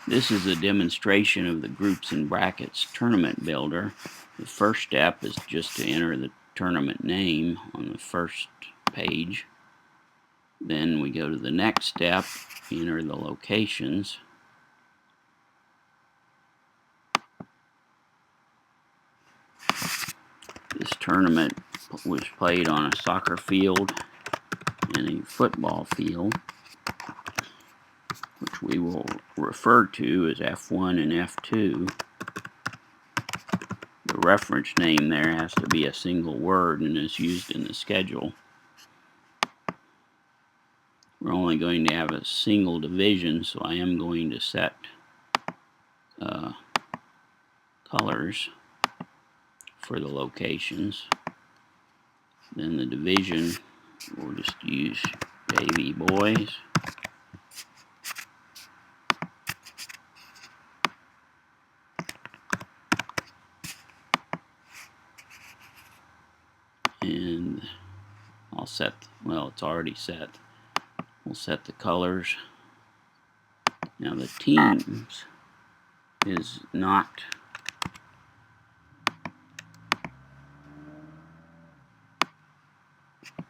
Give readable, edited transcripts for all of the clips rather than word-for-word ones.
This is a demonstration of the Groups and Brackets tournament builder. The first step is just to enter the tournament name on the first page. Then we go to the next step, enter the locations. This tournament was played on a soccer field and a football field, which we will refer to as F1 and F2. The reference name there has to be a single word and is used in the schedule. We're only going to have a single division, so I am going to set colors for the locations. Then the division, we'll just use JV Boys. And I'll set, well, it's already set. We'll set the colors. Now the teams is not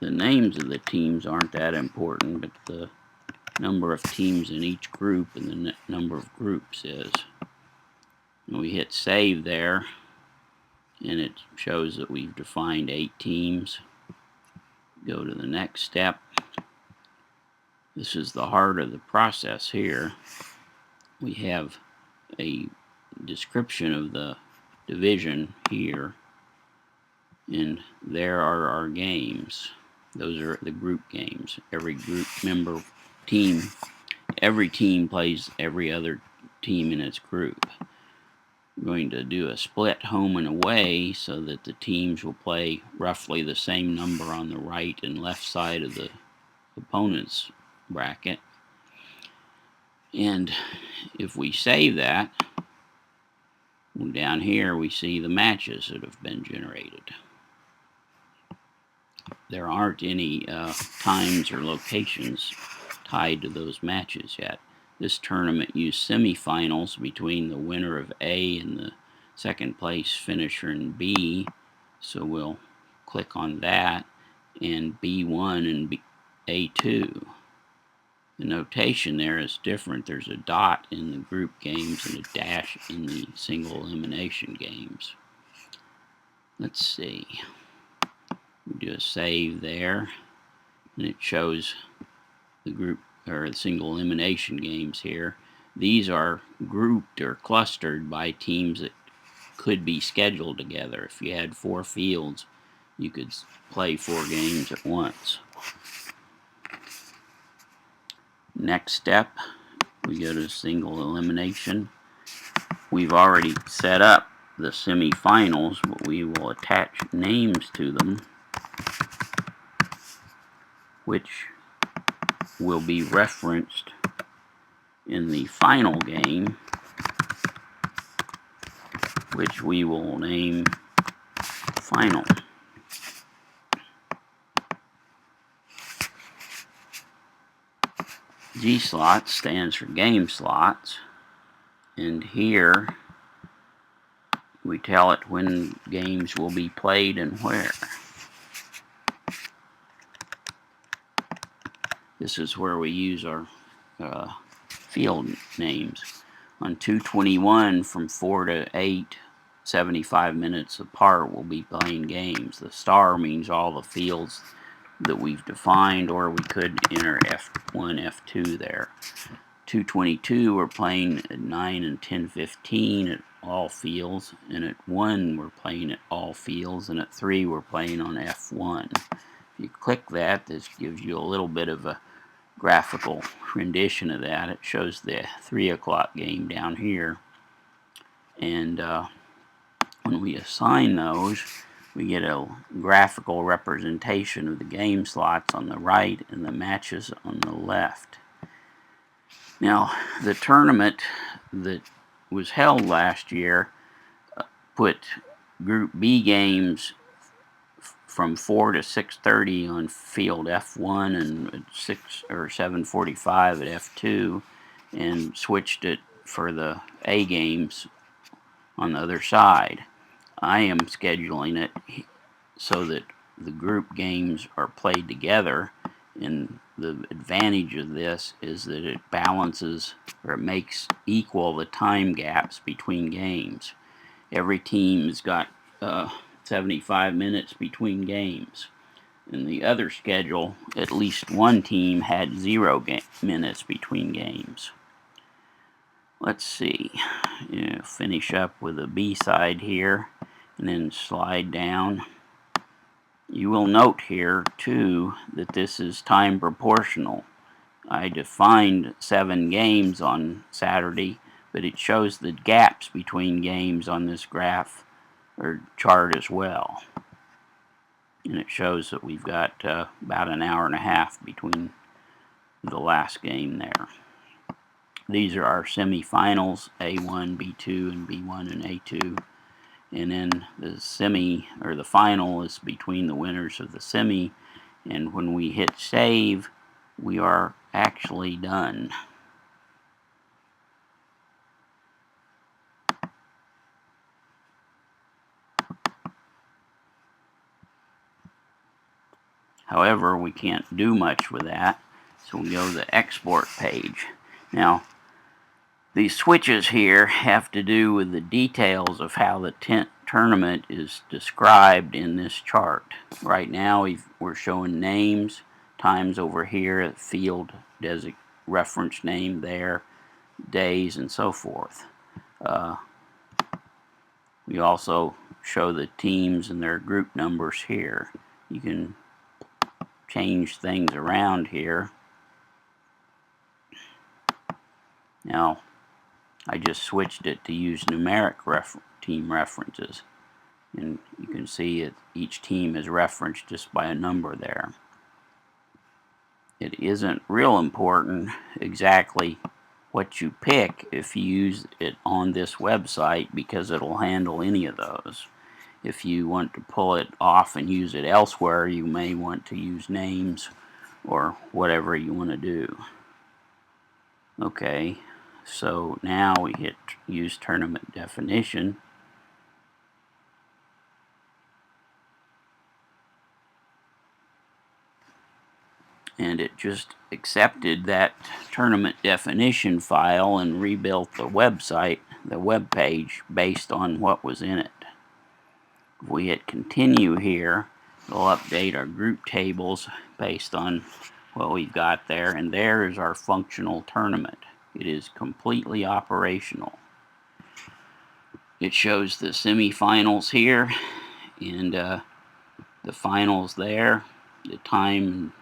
the names of the teams aren't that important, but the number of teams in each group and the number of groups is. And we hit save there, and it shows that we've defined 8 teams. Go to the next step. This is the heart of the process here. We have a description of the division here, and there are our games. Those are the group games. Every group member team, every team plays every other team in its group. We're going to do a split home and away so that the teams will play roughly the same number on the right and left side of the opponent's bracket. And if we save that, down here we see the matches that have been generated. There aren't any times or locations tied to those matches yet. This tournament used semifinals between the winner of A and the second place finisher in B, so we'll click on that, and B1 and A2. The notation there is different. There's a dot in the group games and a dash in the single elimination games. Let's see. We do a save there, and it shows the group or the single elimination games here. These are grouped or clustered by teams that could be scheduled together. If you had 4 fields, you could play 4 games at once. Next step, we go to single elimination. We've already set up the semifinals, but we will attach names to them, which will be referenced in the final game, which we will name Final. G slots stands for game slots, and here we tell it when games will be played and where. This is where we use our field names. On 2/21 from 4 to 8, 75 minutes apart, we'll be playing games. The star means all the fields that we've defined, or we could enter F1, F2 there. 2:22 we're playing at 9 and 10:15 at all fields, and at 1 we're playing at all fields, and at 3 we're playing on F1. If you click that, this gives you a little bit of a graphical rendition of that. It shows the 3 o'clock game down here, and when we assign those, we get a graphical representation of the game slots on the right and the matches on the left. Now, the tournament that was held last year put Group B games from 4 to 6:30 on field F1 and 6 or 7:45 at F2, and switched it for the A games on the other side. I am scheduling it so that the group games are played together, and the advantage of this is that it balances, or it makes equal, the time gaps between games. Every team has got 75 minutes between games. In the other schedule, at least one team had 0 minutes between games. Let's see, finish up with the B side here, and then slide down. You will note here, too, that this is time proportional. I defined 7 games on Saturday, but it shows the gaps between games on this graph or chart as well. And it shows that we've got about an hour and a half between the last game there. These are our semifinals, A1, B2, and B1 and A2. And then the final is between the winners of the semi. And when we hit save, we are actually done. However, we can't do much with that, so we go to the export page. Now, these switches here have to do with the details of how the tournament is described in this chart. Right now, we're showing names, times over here, field reference name there, days, and so forth. We also show the teams and their group numbers here. You can change things around here. Now, I just switched it to use numeric team references, and you can see it, each team is referenced just by a number there. It isn't real important exactly what you pick if you use it on this website, because it'll handle any of those. If you want to pull it off and use it elsewhere, you may want to use names or whatever you want to do. Okay, so now we hit use tournament definition. And it just accepted that tournament definition file and rebuilt the website, the web page, based on what was in it. If we hit continue here, it'll update our group tables based on what we've got there, and there is our functional tournament. It is completely operational. It shows the semifinals here and the finals there. The time and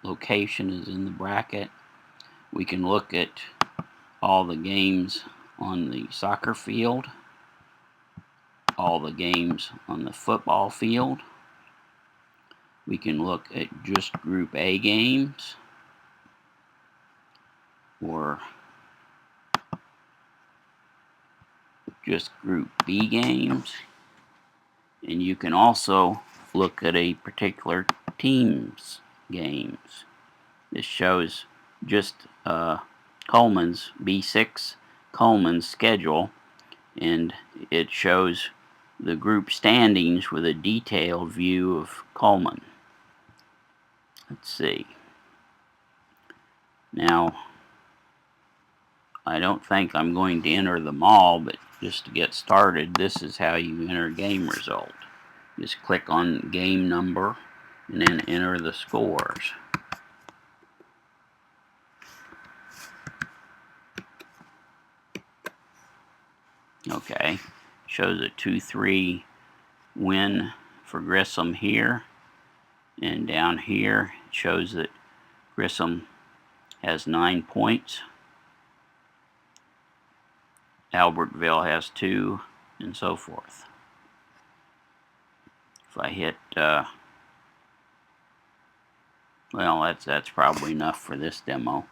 location is in the bracket. We can look at all the games on the soccer field, all the games on the football field. We can look at just Group A games, or just Group B games. And you can also look at a particular team's games. This shows just Coleman's B6 Coleman's schedule, and it shows the group standings with a detailed view of Coleman. Let's see. Now, I don't think I'm going to enter them all, but just to get started, this is how you enter game result. Just click on game number and then enter the scores. Okay, shows a 2-3 win for Grissom here, and down here it shows that Grissom has 9 points, Albertville has 2, and so forth. If I hit, well, that's probably enough for this demo.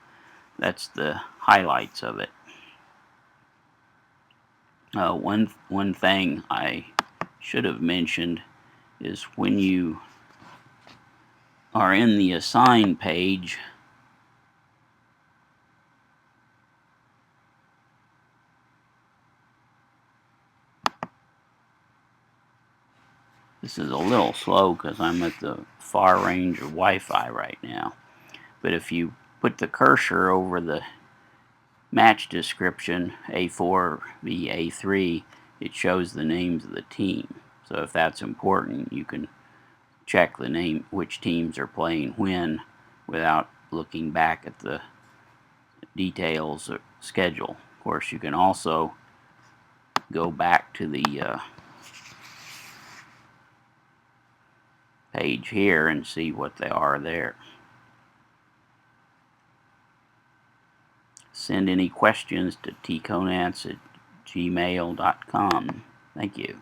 That's the highlights of it. One thing I should have mentioned is when you are in the assign page, This is a little slow because I'm at the far range of Wi-Fi right now. But if you put the cursor over the match description, A4 v A3, it shows the names of the team. So if that's important, you can check the name, which teams are playing when, without looking back at the details or schedule. Of course, you can also go back to the page here and see what they are there. Send any questions to tconance@gmail.com. Thank you.